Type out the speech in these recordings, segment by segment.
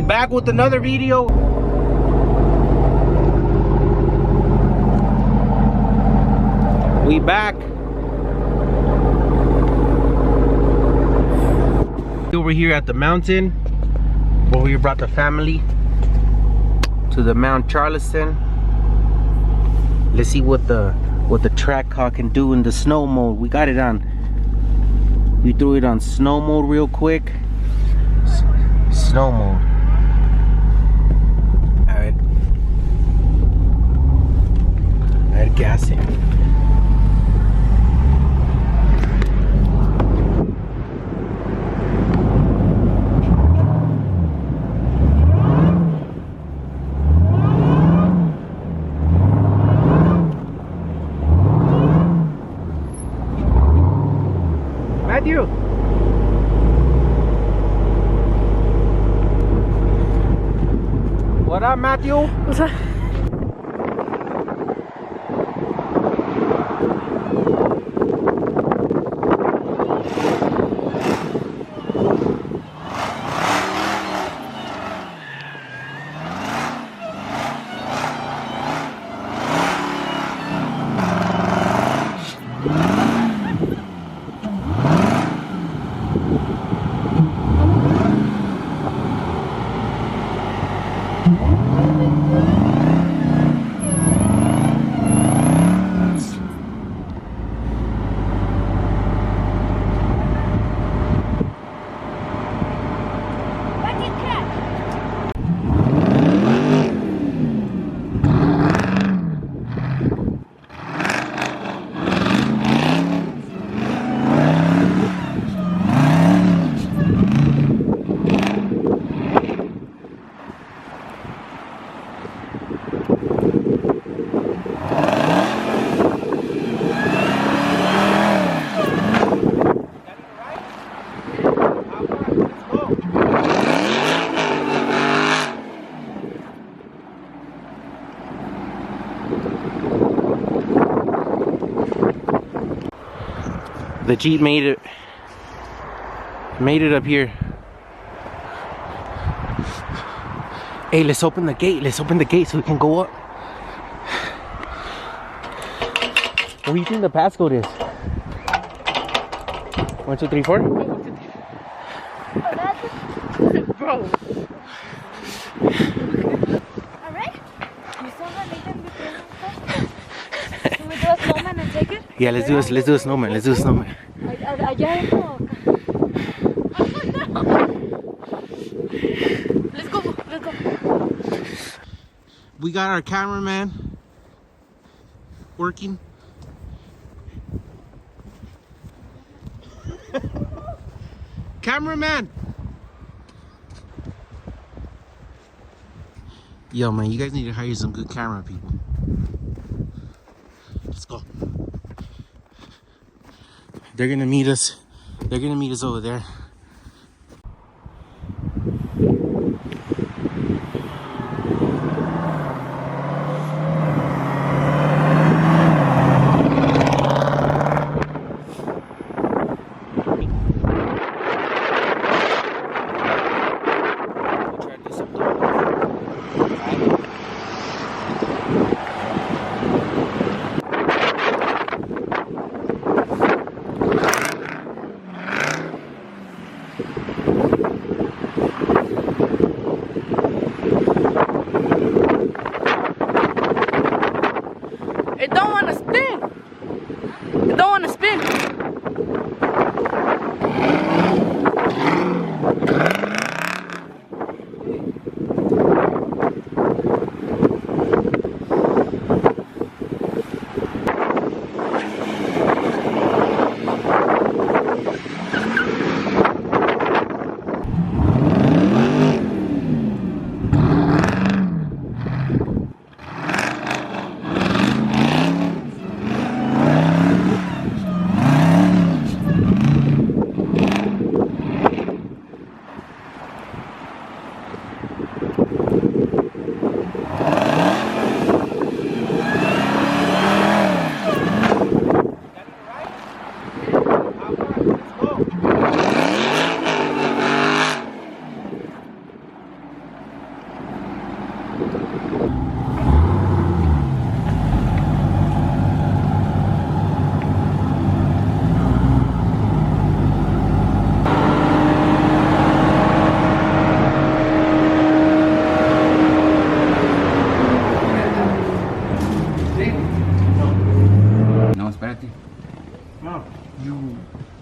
We back with another video. We back. Over here at the mountain where we brought the family to the Mount Charleston. Let's see what the Trackhawk can do in the snow mode. We got it on. We threw it on snow mode real quick. Snow mode. Alright. Alright, gas it. Matthew. What up, Matthew? What's up? The Jeep made it up here. Hey, let's open the gate. Let's open the gate so we can go up. What do you think the passcode is? 1, 2, 3, 4? Bro. Alright? You saw that Nathan before? Can we do a snowman and take it? Yeah, let's do a snowman. Let's do a snowman. Allá adentro. Let's go. We got our cameraman working. Cameraman! Yo, man, you guys need to hire some good camera people. Let's go. They're gonna meet us. They're gonna meet us over there.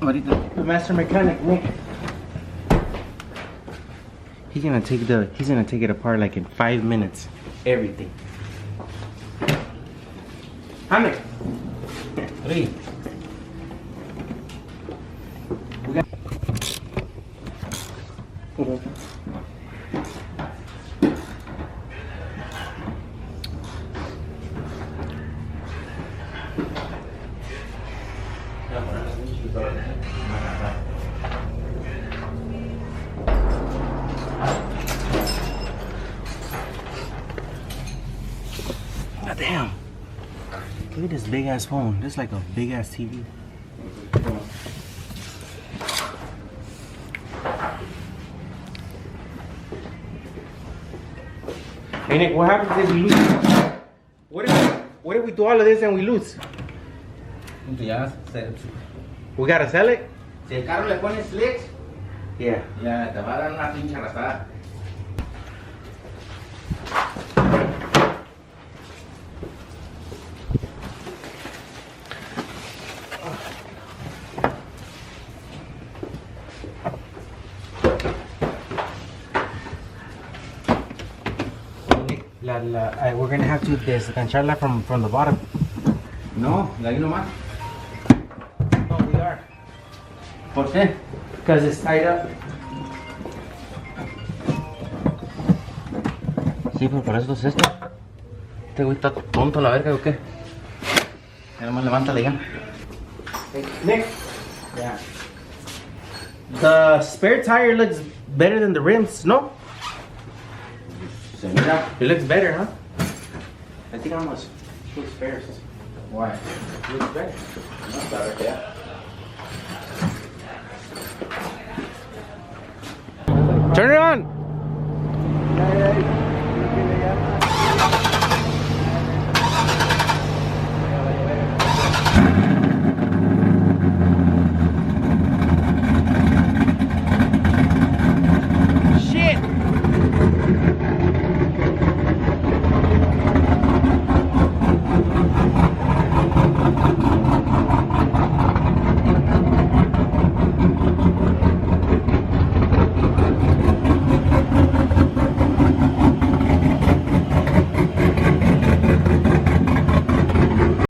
Ahorita. The master mechanic, Nick. He's gonna take it apart like in 5 minutes. Everything. Nick. 3. We got. God damn. Look at this big ass phone. This is like a big ass TV. Hey Nick, what happens if we lose? What if we do all of this and we lose? We gotta sell it? Si el carro le pones slicks, Yeah. ya te va a dar una pinche arrastrada. We're gonna have to desgancharla from the bottom. No, de ahí nomás. No, we are. ¿Por qué? Because it's tied up. Sí, pero por eso es esto. Este güey está tonto la verga o qué. Ya nomás levántale ya. Hey, Nick, Ya. the spare tire looks better than the rims, no? Se mira. It looks better, huh? I think I must put spares. Why? It looks better. No, está ver ya. Turn it on!